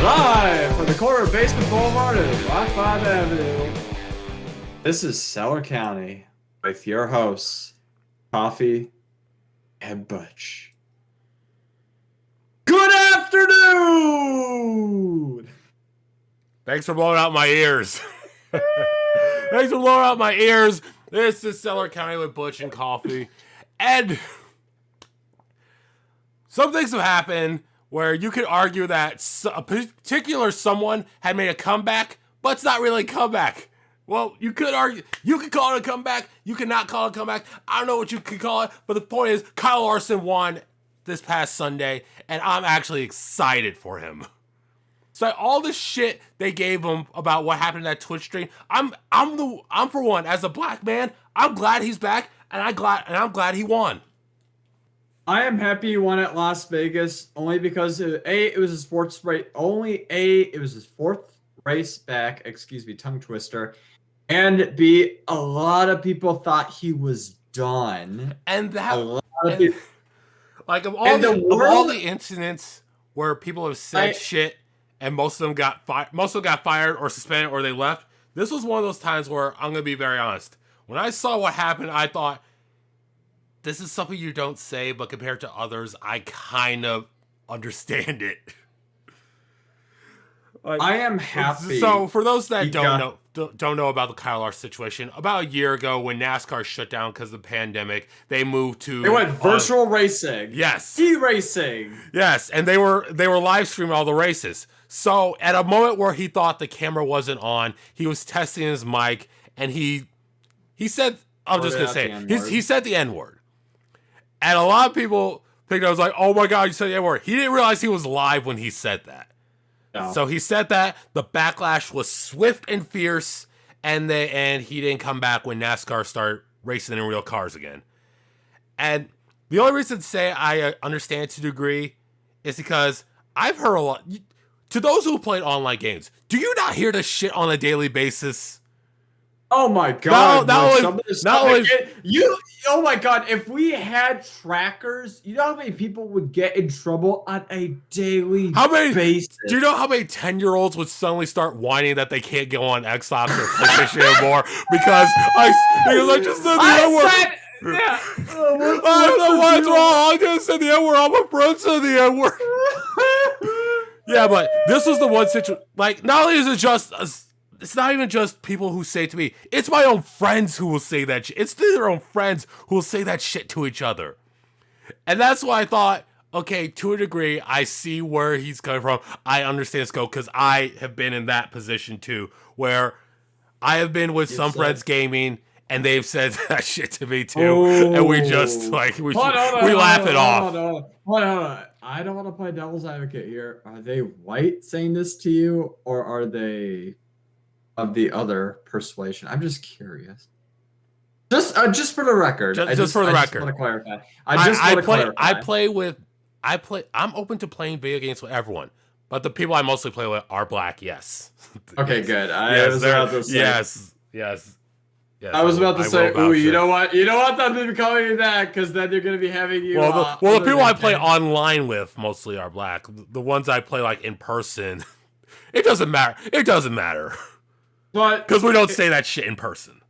Live from the corner of Basement Boulevard and Rock 5 Avenue. This is Cellar County with your hosts, Coffee and Butch. Good afternoon! Thanks for blowing out my ears. Thanks for blowing out my ears. This is Cellar County with Butch and Coffee. And some things have happened where you could argue that a particular someone had made a comeback, but it's not really a comeback. Well, you could argue, you could call it a comeback, you could not call it a comeback. I don't know what you could call it, but the point is, Kyle Larson won this past Sunday, and I'm actually excited for him. So all the shit they gave him about what happened in that Twitch stream, I'm for one, as a black man, I'm glad he's back, and I'm glad he won. I am happy he won at Las Vegas only because it was a sports race. It was his fourth race back. Excuse me, tongue twister. And B, a lot of people thought he was done. And that, of all the incidents where people have said shit and most of them got fired or suspended or they left, this was one of those times where I'm gonna be very honest. When I saw what happened, I thought, this is something you don't say, but compared to others, I kind of understand it. I am happy. So for those that don't know about the Kyle Larson situation, about a year ago when NASCAR shut down because of the pandemic, they moved to went virtual racing. Yes, e-racing. Yes, and they were live streaming all the races. So at a moment where he thought the camera wasn't on, he was testing his mic, and he said, "I'm just gonna say it." He said the N-word. And a lot of people think I was like, oh my God, you said the N-word. He didn't realize he was live when he said that. No. So he said that. The backlash was swift and fierce, and he didn't come back when NASCAR started racing in real cars again. And the only reason to say I understand to a degree is because I've heard a lot. To those who played online games, do you not hear this shit on a daily basis? Oh my God! Oh my God! If we had trackers, you know how many people would get in trouble on a daily basis? Do you know how many 10-year-olds would suddenly start whining that they can't go on Xbox or PlayStation anymore because I just said the N-word? Yeah. I don't know what's wrong. I just said the N-word. All my friends said the N-word. Yeah, but this was the one situation. Like, not only is it just it's not even just people who say it to me. It's my own friends who will say that shit. It's their own friends who will say that shit to each other. And that's why I thought, okay, to a degree, I see where he's coming from. I understand his scope because I have been in that position too, where I have been with some friends gaming and they've said that shit to me too. And we just laugh it off. Hold on. I don't want to play devil's advocate here. Are they white saying this to you, or are they of the other persuasion? I'm just curious. Just for the record. I just want to clarify. I'm open to playing video games with everyone, but the people I mostly play with are black. Yes. Okay, good. Yes. I was about to say, ooh, you know what? You don't want them to be calling you that because then you're going to be having you. The people I play online with mostly are black. The ones I play like in person, it doesn't matter. But because we don't say that shit in person.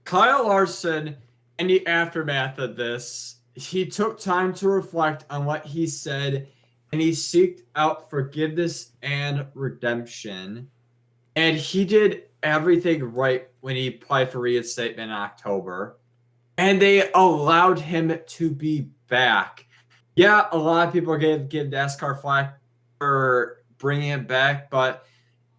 Kyle Larson, in the aftermath of this, he took time to reflect on what he said, and he sought out forgiveness and redemption. And he did everything right when he applied for reinstatement in October. And they allowed him to be back. Yeah, a lot of people give NASCAR flack for bringing him back, but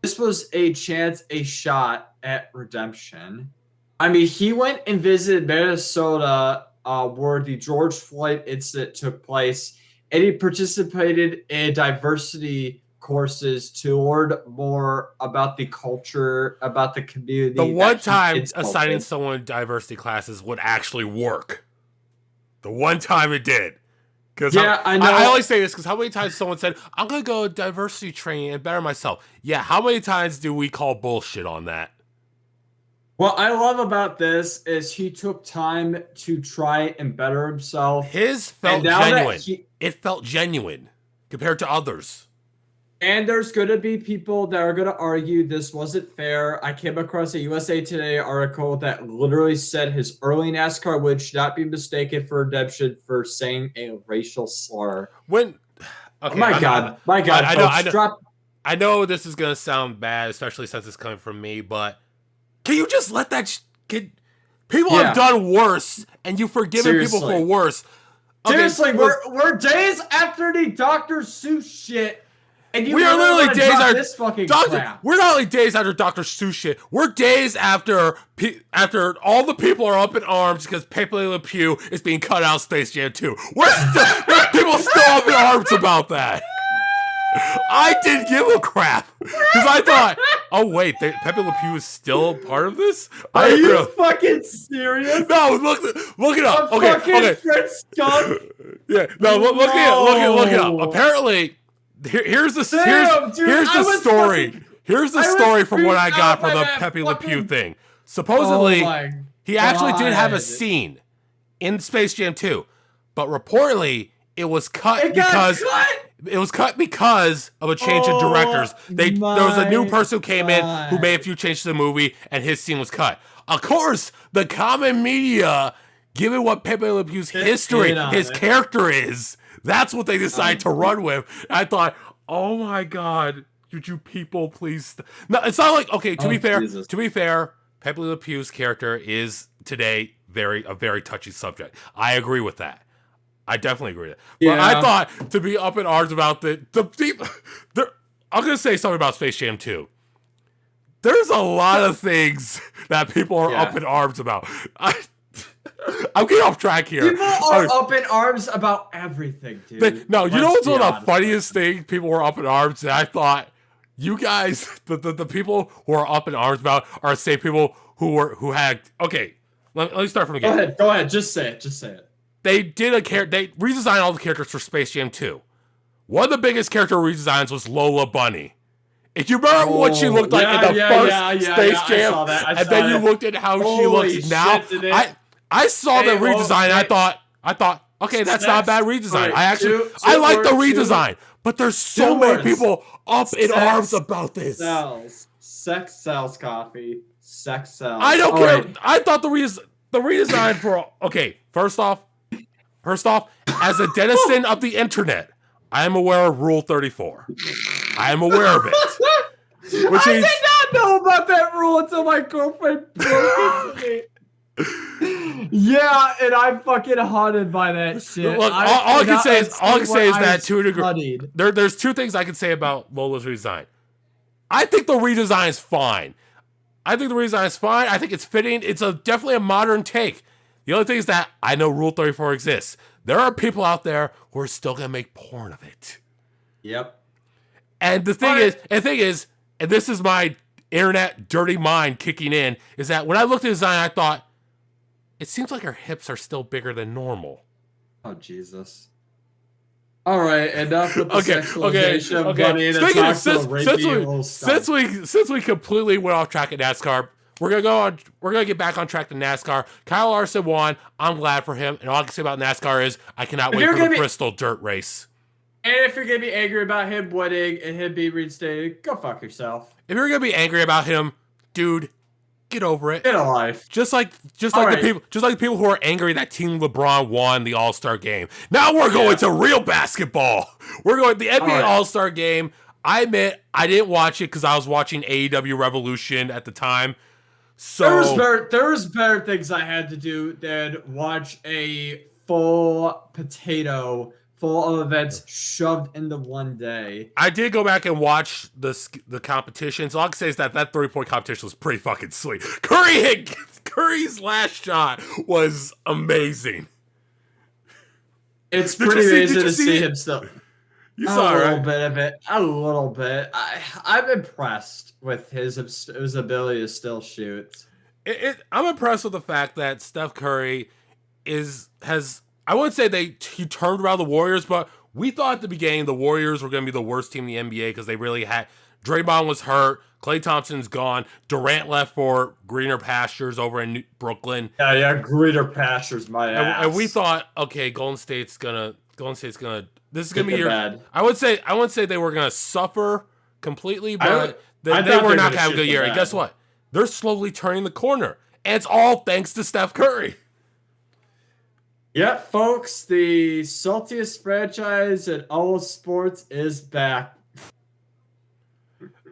this was a shot at redemption. I mean, he went and visited Minnesota where the George Floyd incident took place, and he participated in diversity courses to learn more about the culture, about the community. The one time assigning someone diversity classes would actually work. The one time it did. Because I know. I always say this because how many times someone said, I'm going to go diversity training and better myself. Yeah, how many times do we call bullshit on that? What I love about this is he took time to try and better himself. His felt genuine. It felt genuine compared to others. And there's going to be people that are going to argue this wasn't fair. I came across a USA Today article that literally said his early NASCAR win should not be mistaken for redemption for saying a racial slur. Okay, my God, I know this is gonna sound bad, especially since it's coming from me, but can you just let that? People have done worse, and you've forgiven people for worse. Okay, seriously, we're days after the Dr. Seuss shit. And we are literally days after this fucking crap. We're not only days after Dr. Seuss shit. We're days after all the people are up in arms because Pepe Le Pew is being cut out of Space Jam 2. People still up in arms about that. I didn't give a crap because I thought, oh wait, Pepe Le Pew is still part of this. Are you fucking serious? No, look it up. Okay. Yeah, no, look it up. Apparently. Here's the story. Here's the story from what I got for the Pepe Le Pew thing. Supposedly, he actually did have a scene in Space Jam 2, but reportedly it was cut because of a change in directors. There was a new person who came in who made a few changes to the movie, and his scene was cut. Of course, the common media, given what Pepe Le Pew's history, his character is. That's what they decided to run with. I thought, oh my God, could you people please? No, it's not like, okay, to be fair, Pepe Le Pew's character is today a very touchy subject. I agree with that. I definitely agree with that. Yeah. But I thought to be up in arms about the people. I'm going to say something about Space Jam 2. There's a lot of things that people are up in arms about. I'm getting off track here. People are up in arms about everything, dude. You know what's one of the funniest things people were up in arms, and I thought, you guys, the people who are up in arms about are the same people who had. Okay, let me start from again. Go ahead. Just say it. They redesigned all the characters for Space Jam 2. One of the biggest character redesigns was Lola Bunny. If you remember what she looked like in the first Space Jam, and then you looked at how she looks now, I saw the redesign and I thought, okay, that's not a bad redesign. I like the redesign, but there's so many people up in arms about this. Sex sells coffee. Sex sells. I don't care. I thought the redesign for first off, as a denizen of the internet, I am aware of Rule 34. I am aware of it. I did not know about that rule until my girlfriend broke it to me. Yeah, and I'm fucking haunted by that shit. Look, all I can say is that to a degree, there's two things I can say about Lola's redesign. I think the redesign is fine. I think it's fitting. It's definitely a modern take. The only thing is that I know Rule 34 exists. There are people out there who are still gonna make porn of it. Yep. And the thing is, and this is my internet dirty mind kicking in, is that when I looked at the design, I thought, it seems like her hips are still bigger than normal. Oh, Jesus. All right, enough with the sexualization of Bunny. Since we completely went off track at NASCAR, we're gonna get back on track to NASCAR. Kyle Larson won. I'm glad for him. And all I can say about NASCAR is I cannot wait for the Bristol dirt race. And if you're gonna be angry about him winning and him being reinstated, go fuck yourself. If you're gonna be angry about him, dude, get over it. Get a life. Just like the people who are angry that Team LeBron won the All-Star game. Now we're going to real basketball. We're going to the NBA All-Star game. I admit I didn't watch it because I was watching AEW Revolution at the time. So there was better things I had to do than watch a full potato full of events shoved into one day. I did go back and watch the competitions. All I can say is that 3-point competition was pretty fucking sweet. Curry's last shot was amazing. It's pretty amazing to see him still. You saw a little bit of it. A little bit. I'm impressed with his ability to still shoot. I'm impressed with the fact that Steph Curry has. I wouldn't say he turned around the Warriors, but we thought at the beginning the Warriors were going to be the worst team in the NBA because they really had. Draymond was hurt. Klay Thompson's gone. Durant left for greener pastures over in Brooklyn. Yeah, greener pastures, my ass. And we thought, okay, Golden State's gonna this is gonna be Get to your. bed. I would say they were gonna suffer completely, but they I were thought not gonna have a shit good the year. And guess bed. what? They're slowly turning the corner, and it's all thanks to Steph Curry. Yep, folks, the saltiest franchise in all of sports is back.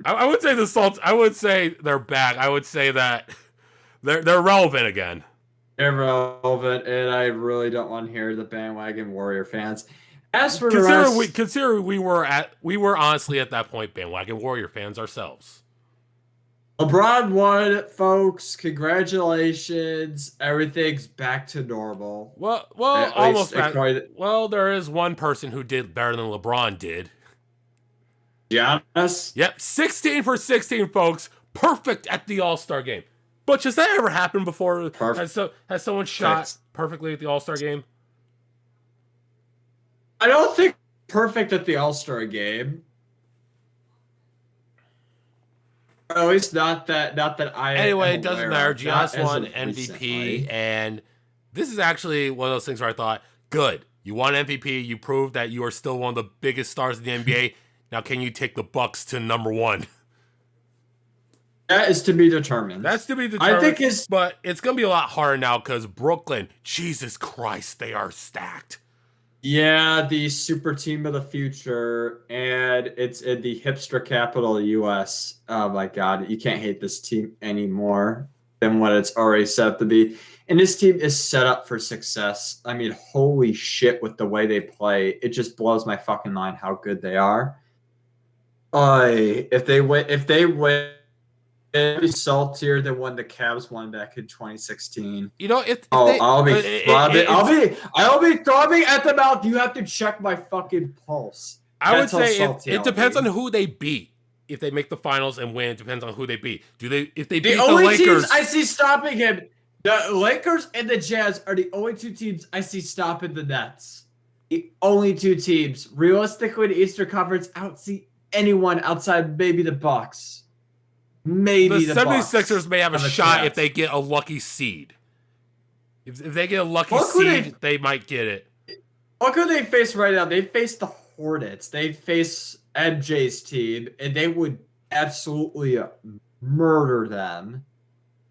I would say the Salts. I would say they're back. I would say that they're relevant again. Irrelevant, and I really don't want to hear the bandwagon Warrior fans. As for the rest, Consider we were honestly at that point bandwagon Warrior fans ourselves. LeBron won, folks. Congratulations. Everything's back to normal. Well, At almost least back. Well, there is one person who did better than LeBron did. Giannis? Yep, 16 for 16, folks. Perfect at the All-Star game. But has that ever happened before? Perfect. Has someone shot perfectly at the All-Star game? I don't think perfect at the All-Star game. Or at least not that I. Anyway, it doesn't matter. Giannis won MVP, recently. and this is actually one of those things where I thought, good, you won MVP. You proved that you are still one of the biggest stars in the NBA. Now, can you take the Bucks to #1? That is to be determined. That's to be determined. I think but it's gonna be a lot harder now because Brooklyn, Jesus Christ, they are stacked. Yeah, the super team of the future, and it's in the hipster capital of the U.S. Oh my God, you can't hate this team anymore than what it's already set up to be. And this team is set up for success. I mean, holy shit, with the way they play, it just blows my fucking mind how good they are. If they win, it'd be saltier than when the Cavs won back in 2016. You know, I'll be throbbing at the mouth. You have to check my fucking pulse. I would say it depends on who they beat. If they make the finals and win, it depends on who they beat. If they beat the only Lakers, teams I see stopping him, the Lakers and the Jazz are the only two teams I see stopping the Nets. The only two teams. Realistically, the Eastern Conference, I don't see anyone outside maybe the Bucks. Maybe the 76ers may have a shot Cavs. if they get a lucky seed. If they get a lucky seed, they might get it. What could they face right now? They face the Hornets. They face MJ's team, and they would absolutely murder them.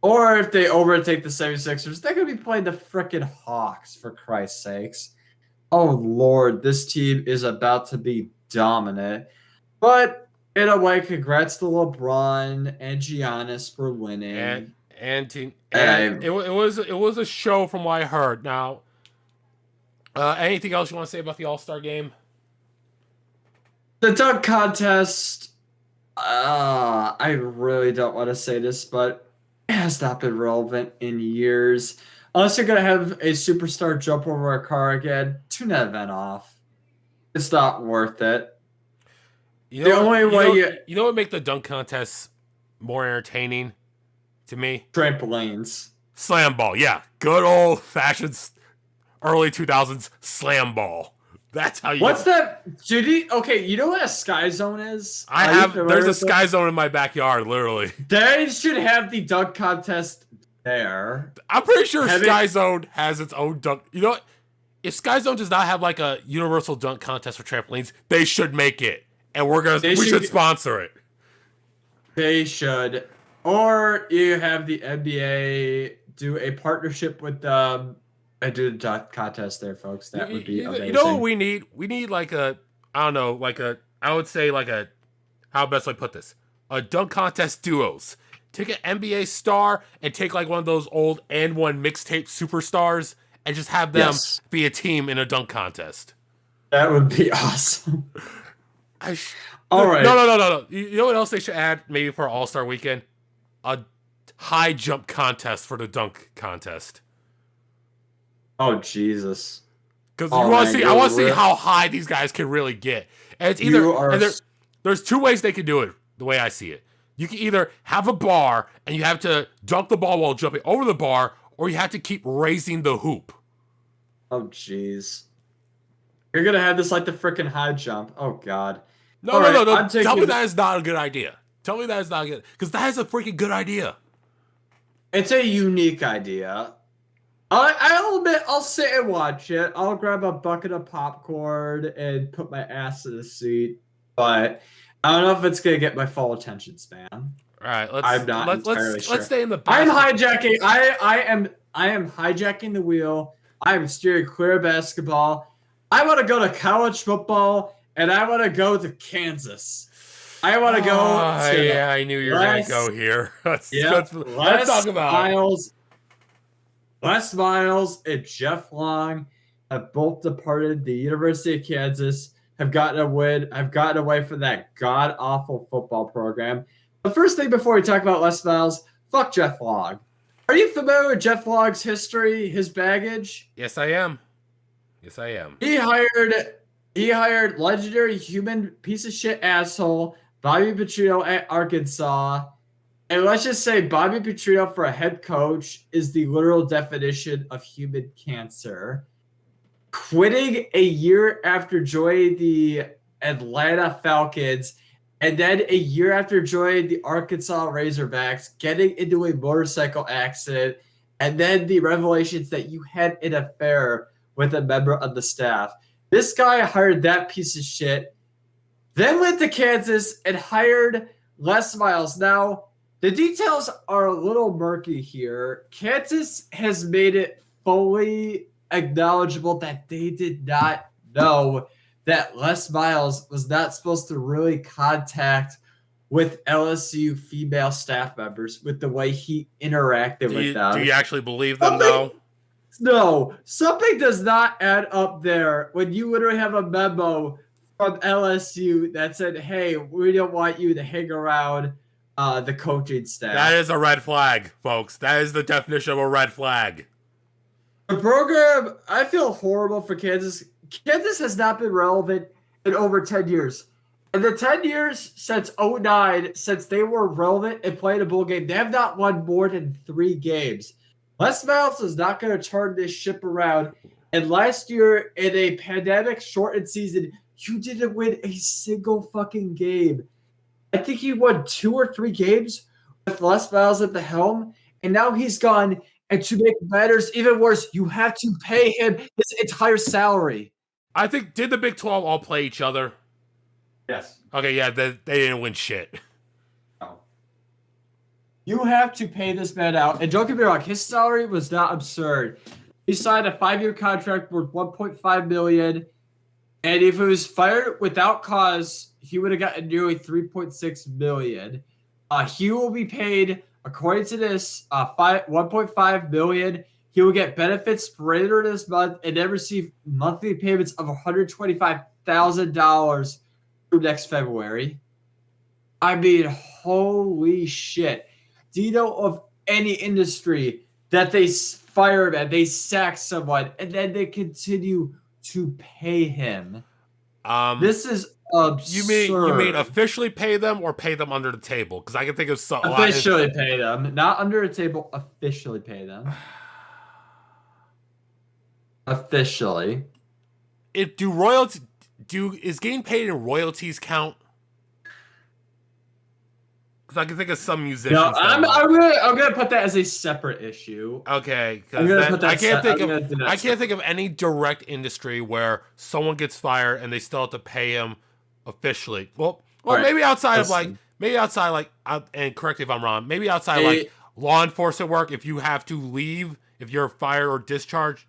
Or if they overtake the 76ers, they're going to be playing the frickin' Hawks, for Christ's sakes. Oh, Lord, this team is about to be dominant. But in a way, congrats to LeBron and Giannis for winning. It was a show from what I heard. Now, anything else you want to say about the All-Star game? The dunk contest. I really don't want to say this, but it has not been relevant in years. Unless you're gonna have a superstar jump over a car again, tune that event off. It's not worth it. You know what would make the dunk contest more entertaining to me? Trampolines. Slam ball, yeah. Good old fashioned early 2000s slam ball. That's how you. What's that? Okay, you know what a sky zone is? There's a sky zone in my backyard, literally. They should have the dunk contest there. I'm pretty sure Sky Zone has its own dunk. You know what? If Sky Zone does not have like a universal dunk contest for trampolines, they should make it. And we should sponsor it. They should. Or you have the NBA do a partnership with them and do the dunk contest there, folks. That would be amazing. You know what we need? We need like I would say how best I put this? A dunk contest duos. Take an NBA star and take like one of those old and one mixtape superstars and just have them be a team in a dunk contest. That would be awesome. All right. No. You know what else they should add maybe for All-Star weekend? A high jump contest for the dunk contest. Oh, Jesus. Because I want to see how high these guys can really get. And it's either there's two ways they can do it, the way I see it. You can either have a bar and you have to dunk the ball while jumping over the bar, or you have to keep raising the hoop. Oh, jeez. You're going to have this like the freaking high jump. Oh, God. No. Tell me that is not a good idea. Tell me that is not good. Because that is a freaking good idea. It's a unique idea. I'll admit, I'll sit and watch it. I'll grab a bucket of popcorn and put my ass in the seat. But I don't know if it's gonna get my full attention span. All right, I'm not entirely sure. let's stay in the I'm basketball. hijacking. I am hijacking the wheel. I am steering clear of basketball. I want to go to college football, and I want to go to Kansas. I want to go to yeah, I knew you were gonna go here. Let's talk about Les Miles and Jeff Long have both departed the University of Kansas. Have gotten away from that god awful football program. The first thing before we talk about Les Miles, fuck Jeff Long. Are you familiar with Jeff Long's history, his baggage? Yes, I am. Yes, I am. He hired legendary human piece of shit asshole Bobby Petrino at Arkansas. And let's just say Bobby Petrino for a head coach is the literal definition of human cancer. Quitting a year after joining the Atlanta Falcons, and then a year after joining the Arkansas Razorbacks, getting into a motorcycle accident, and then the revelations that you had an affair with a member of the staff. This guy hired that piece of shit, then went to Kansas and hired Les Miles. Now, the details are a little murky here. Kansas has made it fully acknowledgeable that they did not know that Les Miles was not supposed to really contact with LSU female staff members with the way he interacted with them. Do you actually believe them, though? No, something does not add up there when you literally have a memo from LSU that said, hey, we don't want you to hang around the coaching staff. That is a red flag, folks. That is the definition of a red flag. The program, I feel horrible for Kansas. Kansas has not been relevant in over 10 years. In the 10 years since 2009, since they were relevant and played a bowl game, they have not won more than 3 games. Les Miles is not going to turn this ship around. And last year, in a pandemic-shortened season, you didn't win a single fucking game. I think he won 2 or 3 games with Les Miles at the helm, and now he's gone. And to make matters even worse, you have to pay him his entire salary. I think, did the Big 12 all play each other? Yes. Okay, yeah, they didn't win shit. No. You have to pay this man out. And don't get me wrong, his salary was not absurd. He signed a 5-year contract worth $1.5 million. And if it was fired without cause, he would have gotten nearly $3.6 million. He will be paid, according to this, $1.5 million. He will get benefits later this month and then receive monthly payments of $125,000 through next February. I mean, holy shit. Do you know of any industry that they fire him and they sack someone and then they continue to pay him? This is absurd. You mean officially pay them or pay them under the table? Because I can think of something. Officially pay them, not under the table. Officially pay them. Officially. Is getting paid in royalties count? Because I can think of some musicians. No, I'm gonna put that as a separate issue. Okay, because I can't think of any direct industry where someone gets fired and they still have to pay him officially. Well, right. maybe outside of and correct me if I'm wrong. Maybe outside like law enforcement work, if you have to leave, if you're fired or discharged.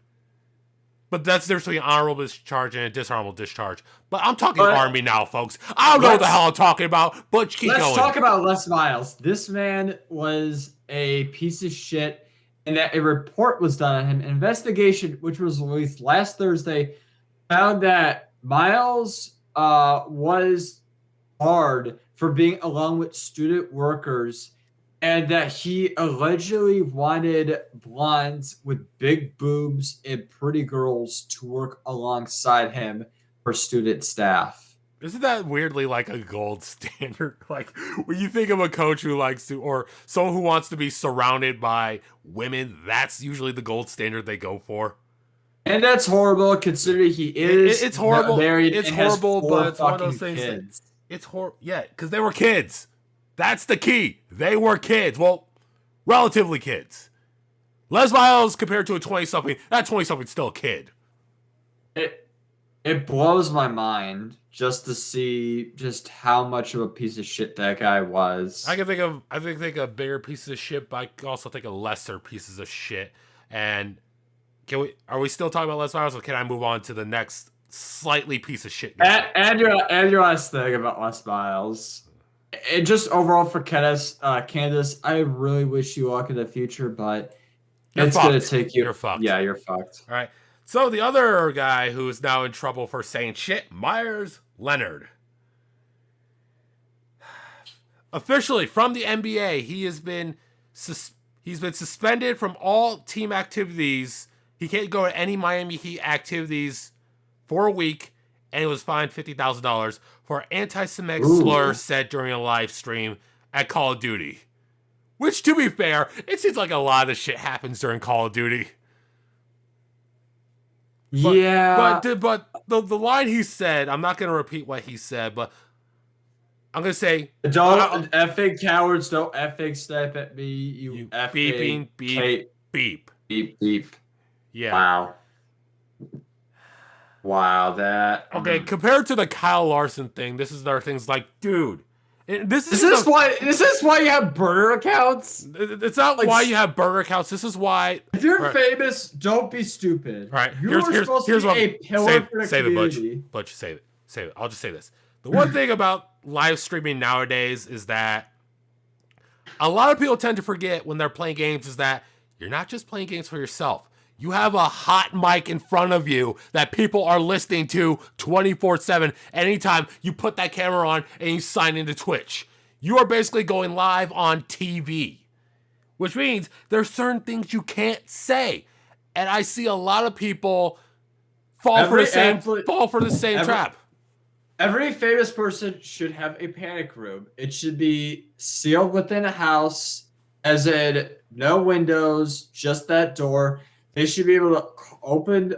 But that's different between an honorable discharge and a dishonorable discharge. But I'm talking Army now, folks. I don't know what the hell I'm talking about, but keep going. Let's talk about Les Miles. This man was a piece of shit, and that a report was done on him. An investigation, which was released last Thursday, found that Miles was barred for being along with student workers, and that he allegedly wanted blondes with big boobs and pretty girls to work alongside him for student staff. Isn't that weirdly like a gold standard? Like when you think of a coach who likes to, or someone who wants to be surrounded by women, that's usually the gold standard they go for. And that's horrible considering he is it's horrible. Married. It's horrible, but it's one of those things. Kids. It's horrible. Yeah, because they were kids. That's the key. They were kids. Well, relatively kids. Les Miles compared to a 20-something, that 20-something's still a kid. It blows my mind just to see just how much of a piece of shit that guy was. I can think of bigger pieces of shit, but I can also think of lesser pieces of shit. And are we still talking about Les Miles, or can I move on to the next slightly piece of shit guy? And your last thing about Les Miles. And just overall for Candace, I really wish you luck in the future, but it's going to take you. You're fucked. Yeah, you're fucked. All right. So the other guy who is now in trouble for saying shit, Myers Leonard. Officially from the NBA, he's been suspended from all team activities. He can't go to any Miami Heat activities for a week, and he was fined $50,000 for anti-Semitic slur said during a live stream at Call of Duty. Which, to be fair, it seems like a lot of shit happens during Call of Duty. But the line he said, I'm not going to repeat what he said, but I'm going to say... Don't effing cowards, don't effing step at me, you effing... Beep. Beep, beep. Yeah. Wow, that... Okay, compared to the Kyle Larson thing, this is their things like, dude... This is why you have burner accounts? It's not like, why you have burner accounts. This is why... If you're famous, don't be stupid. Right. You're supposed to be a pillar for the community. Butch, save it. I'll just say this. The one thing about live streaming nowadays is that a lot of people tend to forget when they're playing games is that you're not just playing games for yourself. You have a hot mic in front of you that people are listening to 24/7 anytime you put that camera on and you sign into Twitch. You are basically going live on TV, which means there's certain things you can't say. And I see a lot of people fall for the same trap. Every famous person should have a panic room. It should be sealed within a house, as in no windows, just that door. They should be able to open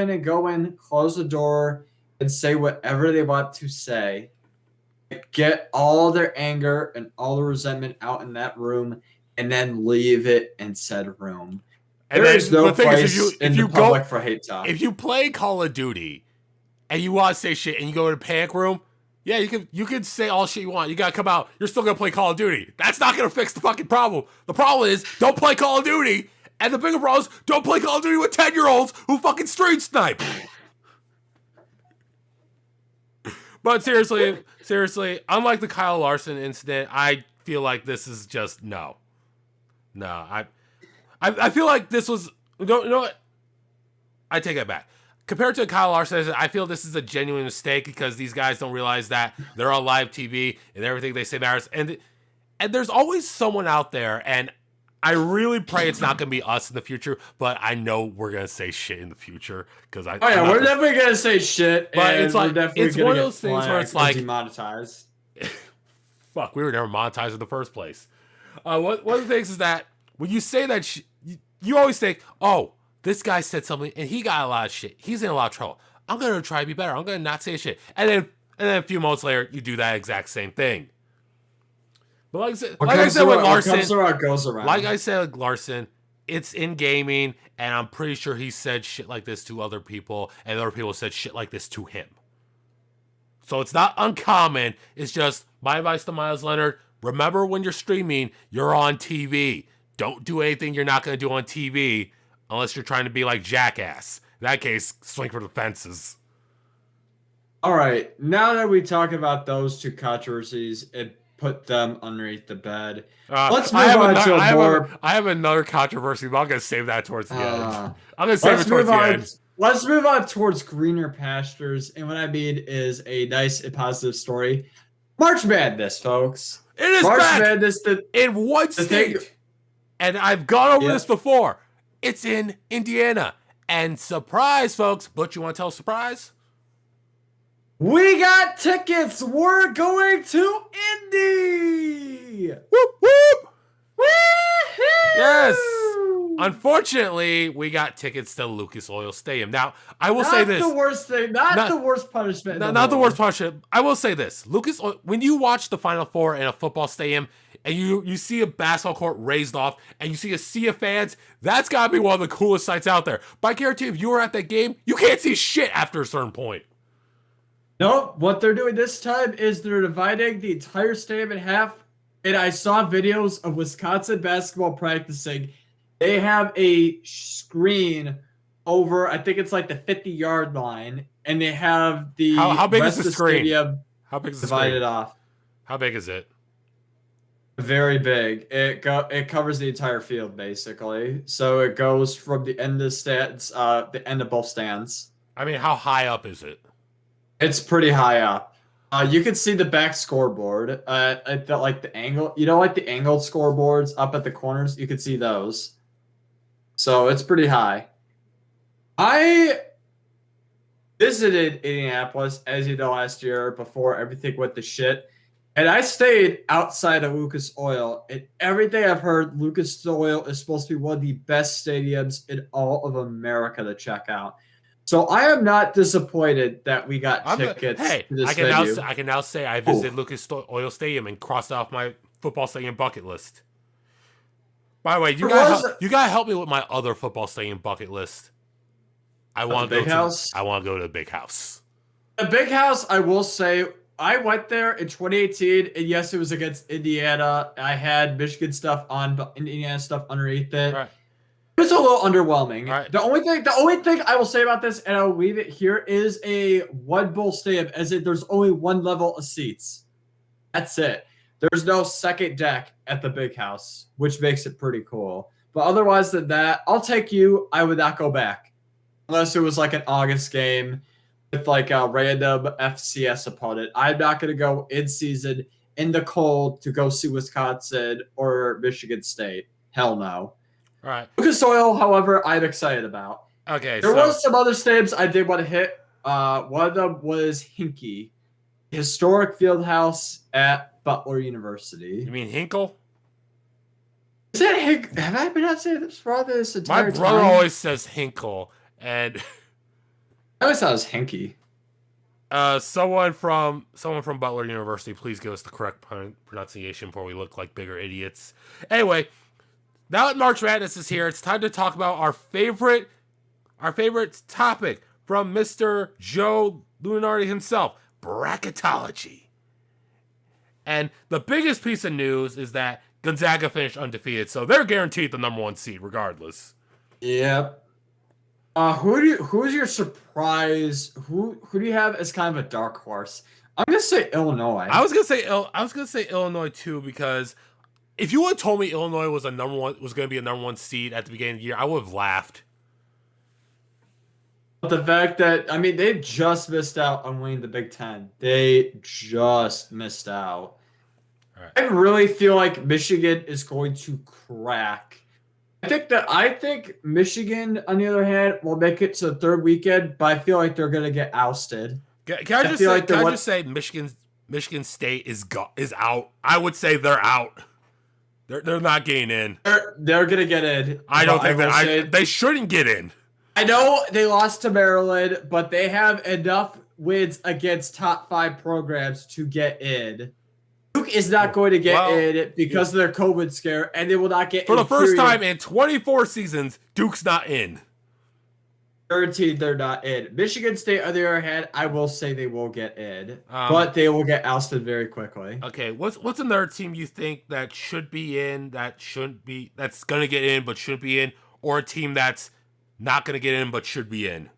and go in, close the door, and say whatever they want to say. Get all their anger and all the resentment out in that room, and then leave it in said room. And there is no place in the public for hate talk. If you play Call of Duty and you want to say shit and you go to the panic room, yeah, you can say all shit you want. You gotta come out. You're still gonna play Call of Duty. That's not gonna fix the fucking problem. The problem is don't play Call of Duty. And the bigger problem is, don't play Call of Duty with 10-year-olds who fucking street snipe. But seriously, unlike the Kyle Larson incident, I feel like this is just no. I feel like this was... You know what? I take it back. Compared to Kyle Larson, I feel this is a genuine mistake because these guys don't realize that they're on live TV and everything they say matters. And there's always someone out there, and I really pray it's not going to be us in the future, but I know we're going to say shit in the future because we're definitely going to say shit. But it's like it's one of those things where it's like demonetized. Fuck, we were never monetized in the first place. One of the things is that when you say that, you always think, "Oh, this guy said something and he got a lot of shit. He's in a lot of trouble. I'm going to try to be better. I'm going to not say shit." And then a few months later, you do that exact same thing. But like I said with Larson, it's in gaming, and I'm pretty sure he said shit like this to other people, and other people said shit like this to him. So it's not uncommon. It's just my advice to Myles Leonard: remember, when you're streaming, you're on TV. Don't do anything you're not going to do on TV unless you're trying to be like Jackass. In that case, swing for the fences. All right, now that we talk about those two controversies, it put them underneath the bed. Let's move on to a more... I have another controversy, but I'm going to save that towards the end. I'm going to save it towards the end. Let's move on towards greener pastures. And what I mean is a nice and positive story. March Madness, folks. It is March back Madness in one state. And I've gone over this before. It's in Indiana. And surprise, folks. Butch, you want to tell a surprise? We got tickets. We're going to Indy. Whoop, whoop. Woo-hoo! Yes. Unfortunately, we got tickets to Lucas Oil Stadium. Now, I will say this. Not the worst thing. Not the worst punishment. Not the worst punishment. I will say this. When you watch the Final Four in a football stadium, and you see a basketball court raised off, and you see a sea of fans, that's gotta be one of the coolest sights out there. But I guarantee if you were at that game, you can't see shit after a certain point. No, what they're doing this time is they're dividing the entire stadium in half. And I saw videos of Wisconsin basketball practicing. They have a screen over, I think it's like the 50-yard line, and they have the how big rest is the of screen? Stadium How big is the divided screen? off. How big is it? Very big. It covers the entire field basically. So it goes from the end of the stands, the end of both stands. I mean, how high up is it? It's pretty high up. You can see the back scoreboard at the, like the angle. You know, like the angled scoreboards up at the corners. You can see those. So it's pretty high. I visited Indianapolis, as you know, last year before everything went to shit. And I stayed outside of Lucas Oil. And everything I've heard, Lucas Oil is supposed to be one of the best stadiums in all of America to check out. So I am not disappointed that we got tickets to this venue. I can now say I visited Lucas Oil Stadium and crossed off my football stadium bucket list. By the way, you gotta help me with my other football stadium bucket list. I want to go to the Big House. The Big House, I will say, I went there in 2018, and yes, it was against Indiana. I had Michigan stuff on, but Indiana stuff underneath it. All right. It was a little underwhelming. Right. The only thing I will say about this, and I'll leave it here, is a one bowl stadium, as in there's only one level of seats. That's it. There's no second deck at the Big House, which makes it pretty cool. But otherwise than that, I'll take you. I would not go back. Unless it was like an August game with like a random FCS opponent. I'm not going to go in season in the cold to go see Wisconsin or Michigan State. Hell no. All right. Lucas Oil, however, I'm excited about. Okay. There was some other stadiums I did want to hit. One of them was Hinkey, historic field house at Butler University. You mean Hinkle? Is that Hinkle? Have I been not saying this wrong this entire time? My brother always says Hinkle, and I always thought it was Hinkey. Someone from Butler University, please give us the correct pronunciation before we look like bigger idiots. Anyway. Now that March Madness is here, it's time to talk about our favorite topic from Mr. Joe Lunardi himself, bracketology. And the biggest piece of news is that Gonzaga finished undefeated, so they're guaranteed the number 1 seed regardless. Yep. Who's your surprise? Who do you have as kind of a dark horse? I'm gonna say Illinois. I was gonna say Illinois too, because if you would have told me Illinois was going to be a number 1 seed at the beginning of the year, I would have laughed. But the fact that, I mean, they just missed out on winning the Big Ten. They just missed out. Right. I really feel like Michigan is going to crack. I think Michigan, on the other hand, will make it to the third weekend, but I feel like they're going to get ousted. Can I just say Michigan State is out? I would say they're out. They're not getting in. They're gonna get in. I don't think they shouldn't get in. I know they lost to Maryland, but they have enough wins against top 5 programs to get in. Duke is not going to get in because of their COVID scare, and they will not get in. For the first time in 24 seasons, Duke's not in. Guaranteed they're not in. Michigan State, on the other hand, I will say they will get in, but they will get ousted very quickly. Okay, what's another team you think that should be in, that's going to get in but shouldn't be in, or a team that's not going to get in but should be in?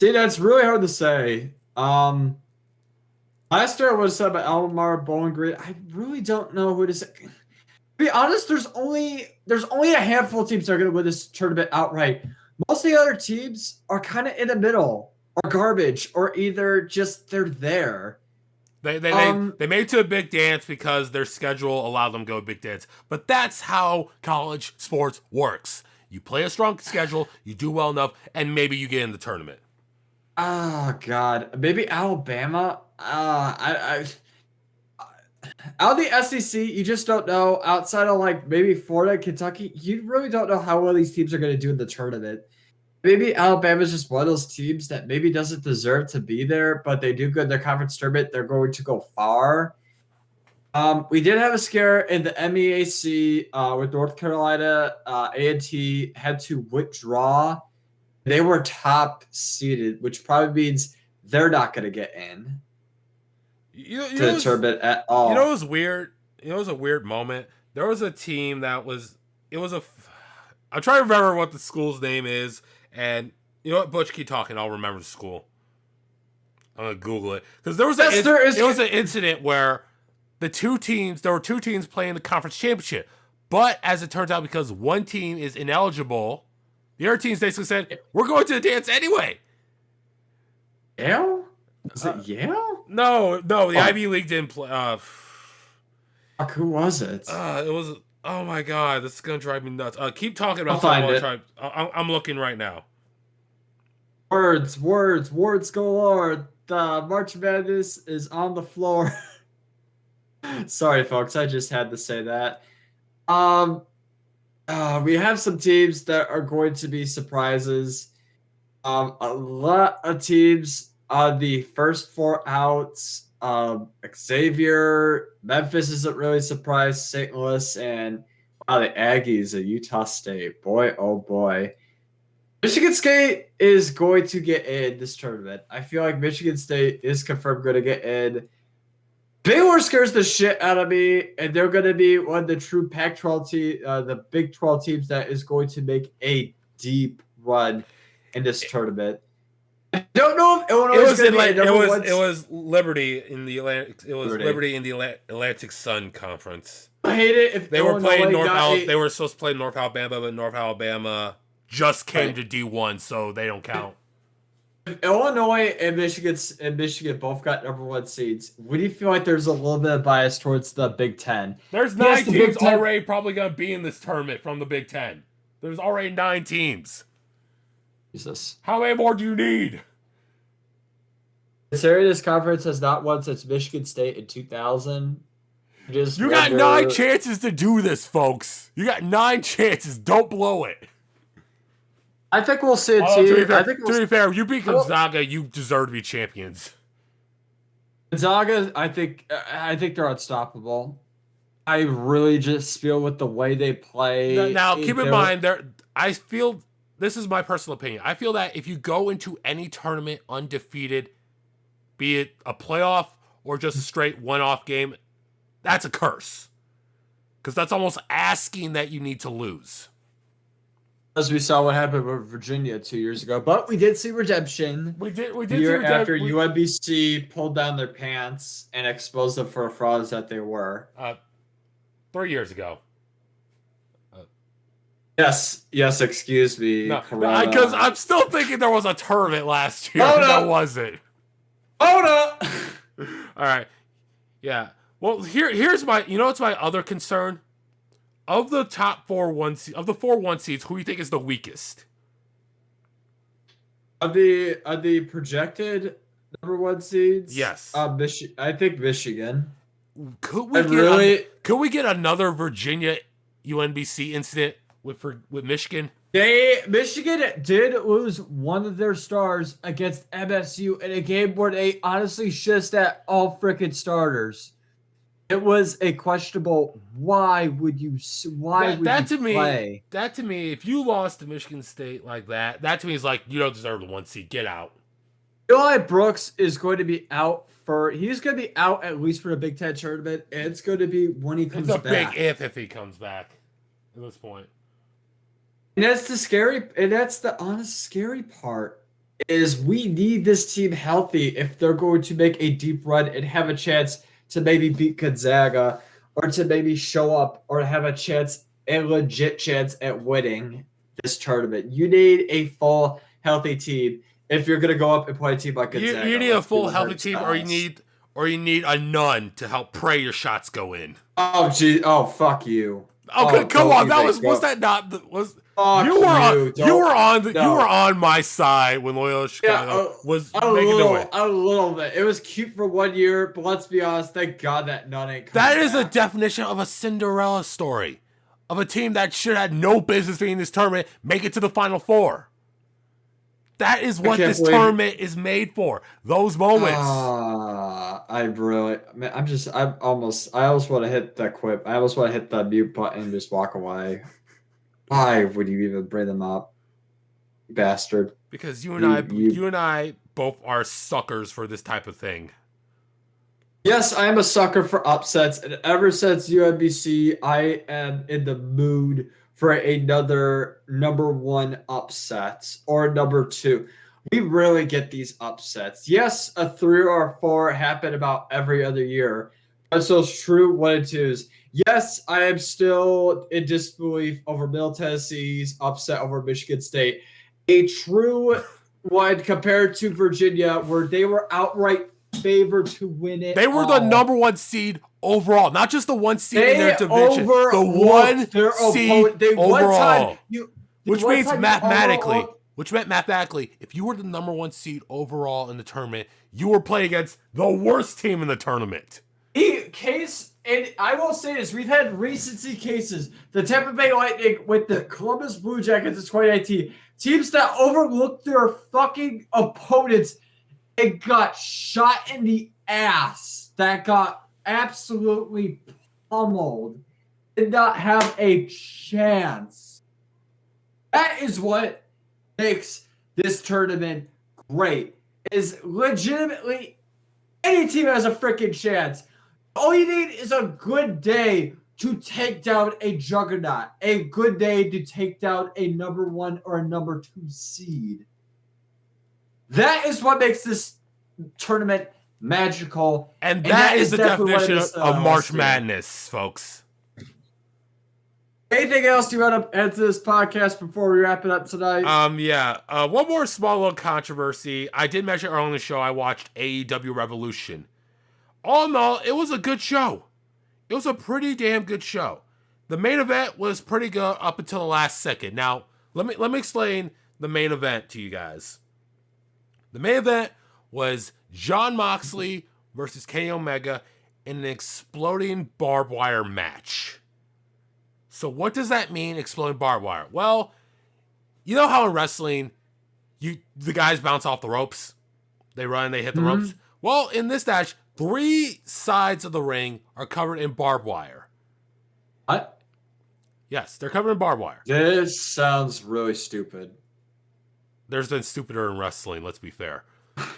See, that's really hard to say. Last year I would have said about Albemarle, Bowling Green. I really don't know who to say. To be honest, there's only a handful of teams that are going to win this tournament outright. Most of the other teams are kind of in the middle, or garbage, or either just they're there. They made it to a big dance because their schedule allowed them to go to big dance. But that's how college sports works. You play a strong schedule, you do well enough, and maybe you get in the tournament. Oh God, maybe Alabama. Out of the SEC, you just don't know. Outside of like maybe Florida, Kentucky, you really don't know how well these teams are going to do in the tournament. Maybe Alabama's just one of those teams that maybe doesn't deserve to be there, but they do good in their conference tournament. They're going to go far. We did have a scare in the MEAC with North Carolina. A&T had to withdraw. They were top seeded, which probably means they're not going to get in to the tournament at all. You know, it was weird. You know, it was a weird moment. There was a team that was. I'm trying to remember what the school's name is, and you know what, Butch, keep talking. I'll remember the school. I'm gonna Google it because there was an incident where there were two teams playing the conference championship, but as it turns out, because one team is ineligible, the other teams basically said, "We're going to the dance anyway." Yale? Is it Yale? No, the Ivy League didn't play. Fuck, who was it? It was. Oh my god, this is gonna drive me nuts. Keep talking about something. I'm looking right now. Words galore. The March Madness is on the floor. Sorry, folks. I just had to say that. We have some teams that are going to be surprises. A lot of teams on the first four outs. Xavier, Memphis isn't really surprised. St. Louis and the Aggies of Utah State. Boy, oh boy. Michigan State is going to get in this tournament. I feel like Michigan State is confirmed going to get in. Baylor scares the shit out of me, and they're going to be one of the true Pac-12 the Big 12 teams that is going to make a deep run in this tournament. I don't know if Illinois is going to be number one. It was Liberty in the Atlantic. It was Liberty in the Atlantic Sun Conference. I hate it if they were playing They were supposed to play North Alabama, but North Alabama just came to D1, so they don't count. If Illinois and Michigan both got number one seeds, would you feel like there's a little bit of bias towards the Big Ten? There's 9 teams already probably going to be in this tournament from the Big Ten. There's already 9 teams. Jesus. How many more do you need? Considering this conference has not won since Michigan State in 2000. You got 9 chances to do this, folks. You got 9 chances. Don't blow it. I think we'll see it too. To be fair, you beat Gonzaga, you deserve to be champions. Gonzaga, I think they're unstoppable. I really just feel with the way they play. Now keep in mind, I feel this is my personal opinion. I feel that if you go into any tournament undefeated, be it a playoff or just a straight one-off game, that's a curse. Because that's almost asking that you need to lose. As we saw what happened with Virginia 2 years ago. But we did see redemption. We did the year after UNBC pulled down their pants and exposed them for frauds that they were. 3 years ago. Yes, excuse me. Because I'm still thinking there was a tournament last year. That wasn't. Oh no! All right. Yeah. Well, here's my. You know what's my other concern? Of the top 4 1 seeds, who do you think is the weakest? Of the projected number 1 seeds? Yes. I think Michigan. Could we get another Virginia UNBC incident with Michigan? Michigan did lose one of their stars against MSU in a game where they honestly just at all freaking starters. It was a questionable. Why would you play? That to me, if you lost to Michigan State like that to me is like you don't deserve the 1 seed. Get out. Eli Brooks is going to be out he's going to be out at least for the Big Ten tournament, and it's going to be when he comes back. It's a big if he comes back at this point. And that's the honest scary part is we need this team healthy if they're going to make a deep run and have a chance to maybe beat Gonzaga or to maybe show up or have a legit chance at winning this tournament. You need a full healthy team if you're going to go up and play a team like Gonzaga. You need a full healthy team or you need a nun to help pray your shots go in. Oh, gee. Oh, fuck you. Okay, come on. Was that not you were on my side when Loyola Chicago was making the win. A little bit. It was cute for 1 year, but let's be honest. Thank God that none ain't coming That is a definition of a Cinderella story, of a team that should have no business being in this tournament make it to the Final Four. That is what this tournament is made for. Those moments. I almost want to hit that quip. I almost want to hit the mute button and just walk away. Why would you even bring them up, you bastard? Because you and I both are suckers for this type of thing. Yes, I am a sucker for upsets, and ever since UMBC, I am in the mood for another number one upset or number two. We really get these upsets. Yes, a 3 or a 4 happen about every other year. But so it's true what it is. Yes, I am still in disbelief over Middle Tennessee's upset over Michigan State. A true one compared to Virginia, where they were outright favored to win it. They were the number one seed overall, not just the one seed in their division. The one seed overall. Which meant mathematically, if you were the number one seed overall in the tournament, you were playing against the worst team in the tournament. And I will say this, we've had recency cases. The Tampa Bay Lightning with the Columbus Blue Jackets in 2019. Teams that overlooked their fucking opponents and got shot in the ass. That got absolutely pummeled. Did not have a chance. That is what makes this tournament great. Is legitimately any team has a freaking chance. All you need is a good day to take down a juggernaut. A good day to take down a number 1 or a number 2 seed. That is what makes this tournament magical. And that is the definition of March Madness, folks. Anything else you want to add to this podcast before we wrap it up tonight? One more small little controversy. I did mention earlier in the show I watched AEW Revolution. All in all, it was a good show. It was a pretty damn good show. The main event was pretty good up until the last second. Now, let me explain the main event to you guys. The main event was Jon Moxley versus Kenny Omega in an exploding barbed wire match. So what does that mean, exploding barbed wire? Well, you know how in wrestling, the guys bounce off the ropes? They run, they hit the ropes? Well, in this match, 3 sides of the ring are covered in barbed wire. What? Yes, they're covered in barbed wire. This sounds really stupid. There's been stupider in wrestling, let's be fair.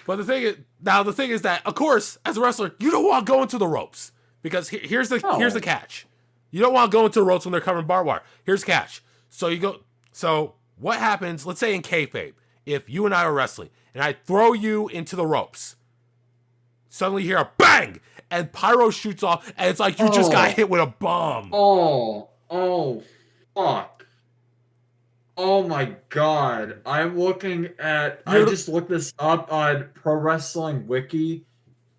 But the thing is that, of course, as a wrestler, you don't want to go into the ropes. Because here's the catch. You don't want to go into the ropes when they're covered in barbed wire. Here's the catch. So what happens, let's say in kayfabe, if you and I are wrestling, and I throw you into the ropes, suddenly you hear a bang, and pyro shoots off, and it's like you just got hit with a bomb. Oh, fuck. Oh my god. I just looked this up on Pro Wrestling Wiki.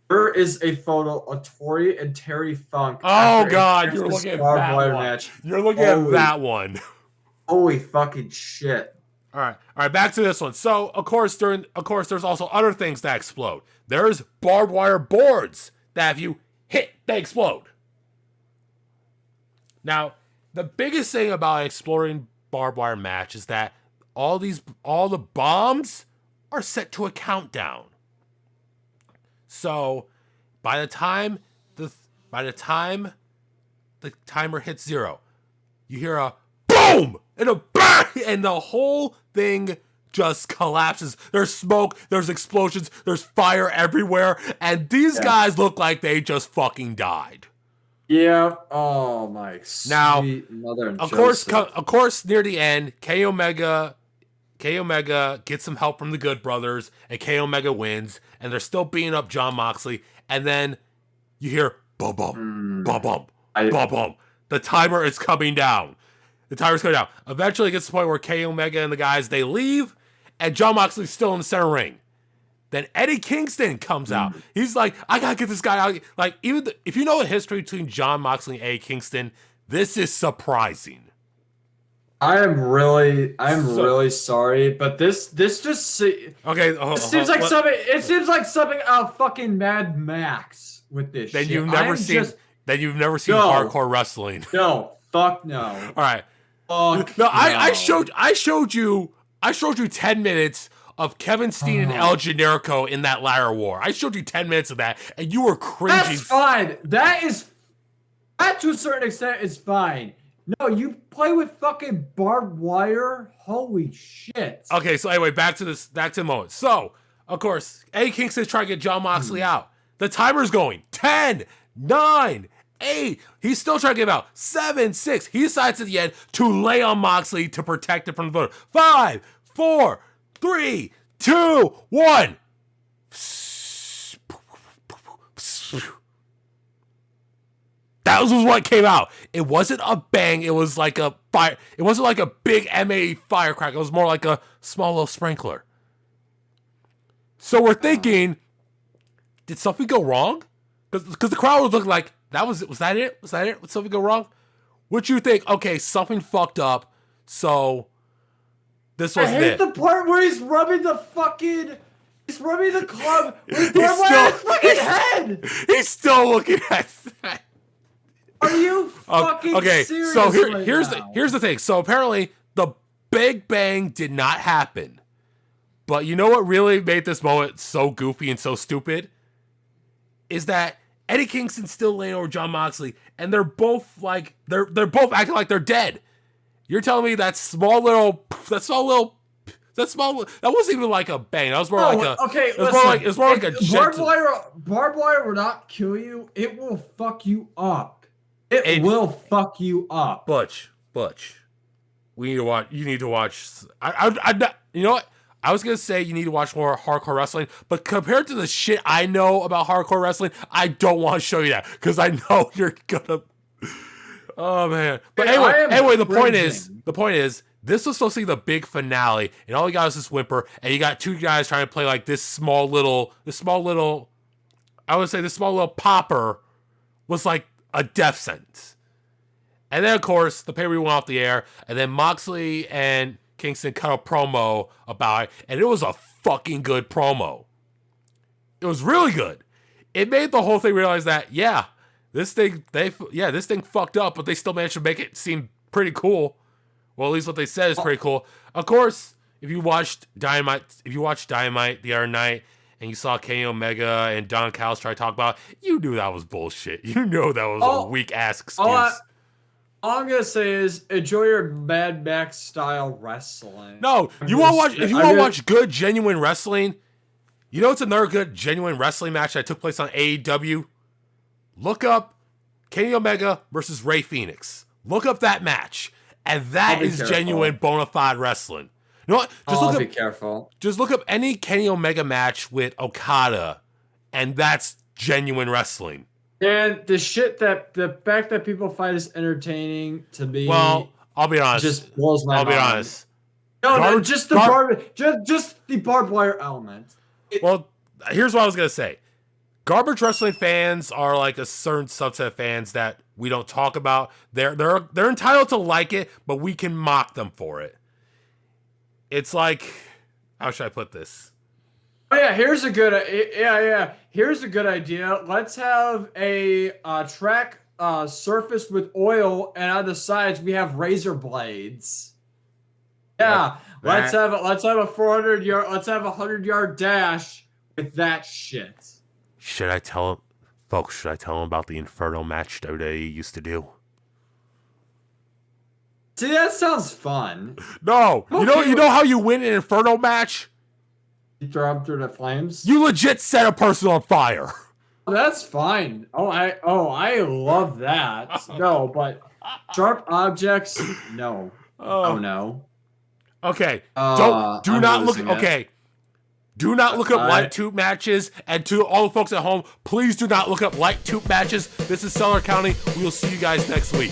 There is a photo of Tori and Terry Funk. Oh god, you're looking at that one. Match. You're looking at that one. Holy fucking shit. All right, back to this one. So, of course, there's also other things that explode. There's barbed wire boards that if you hit, they explode. Now, the biggest thing about an exploding barbed wire match is that all the bombs are set to a countdown. So, by the time the timer hits 0, you hear a boom and a bang, and the whole thing just collapses. There's smoke, there's explosions, there's fire everywhere, and these guys look like they just fucking died. Yeah. Oh my sweet mother and Joseph. Of course, near the end, Kenny Omega gets some help from the Good Brothers, and Kenny Omega wins, and they're still beating up Jon Moxley, and then you hear bum bum bum bum bum bum. The timer is coming down. Eventually, it gets to the point where Kenny Omega and the guys, they leave, and Jon Moxley's still in the center ring. Then Eddie Kingston comes out. He's like, I gotta get this guy out. Like, if you know the history between Jon Moxley and Eddie Kingston, this is surprising. I'm really sorry, but this just okay. It seems like something. It seems like something out of fucking Mad Max with this. Then shit. You've never seen hardcore wrestling. No, fuck no. All right. Fuck no. I showed you 10 minutes of Kevin Steen and El Generico in that ladder war. I showed you 10 minutes of that, and you were cringing. That's fine. That to a certain extent is fine. No, you play with fucking barbed wire? Holy shit. Okay, so anyway, back to the moment. So, of course, Eddie Kingston's trying to get Jon Moxley out. The timer's going. 10, 9, 8. He's still trying to get him out. 7, 6. He decides at the end to lay on Moxley to protect him from the voter. 5, 4, 3, 2, 1. That was what came out. It wasn't a bang. It was like a fire. It wasn't like a big MA firecracker. It was more like a small little sprinkler. So we're thinking, did something go wrong? Because the crowd was looking like, was that it? Was that it? Did something go wrong? What you think? Okay, something fucked up. So this was it. I hate the part where he's rubbing the club with his fucking head. He's still looking at that. Are you fucking serious? So here's the thing. So apparently the Big Bang did not happen. But you know what really made this moment so goofy and so stupid? Is that Eddie Kingston's still laying over Jon Moxley, and they're both like they're both acting like they're dead. You're telling me that wasn't even like a bang. That was more like a it was more like a barbed wire will not kill you. It will fuck you up. It will fuck you up. Butch. We need to watch. You need to watch. You know what? I was gonna say you need to watch more hardcore wrestling, but compared to the shit I know about hardcore wrestling, I don't want to show you that because I know you're gonna. Oh man! But anyway, the point is, this was supposed to be the big finale, and all you got is this whimper, and you got two guys trying to play like this small little. I would say this small little popper was like a death sentence. And then, of course, the pay-per-view went off the air, and then Moxley and Kingston cut a promo about it, and it was a fucking good promo. It was really good. It made the whole thing realize that, this thing fucked up, but they still managed to make it seem pretty cool. Well, at least what they said is pretty cool. Of course, if you watched Dynamite the other night, and you saw Kenny Omega and Don Callis try to talk about it, you knew that was bullshit. You know that was a weak-ass excuse. All I'm going to say is enjoy your Mad Max style wrestling. No, if you want to watch good, genuine wrestling, you know it's another good, genuine wrestling match that took place on AEW? Look up Kenny Omega versus Rey Fenix. Look up that match. And that is genuine, bona fide wrestling. You know what? Be careful. Just look up any Kenny Omega match with Okada, and that's genuine wrestling. And the fact that people fight is entertaining to me. Well, I'll be honest. Just blows my mind. I'll be honest. No, just the barbed wire element. Well, here's what I was gonna say. Garbage wrestling fans are like a certain subset of fans that we don't talk about. They're entitled to like it, but we can mock them for it. It's like, how should I put this? Oh yeah, here's a good idea. Let's have a track surfaced with oil, and on the sides we have razor blades. Yeah, let's have a 100-yard dash with that shit. Should I tell them about the Inferno match WWE used to do? See, that sounds fun. No, you know how you win an Inferno match? You throw them through the flames? You legit set a person on fire. Oh, that's fine. I love that. No, but sharp objects, no. Oh no. Okay. Do not look up light tube matches, and to all the folks at home, please do not look up light tube matches. This is Cellar County. We will see you guys next week.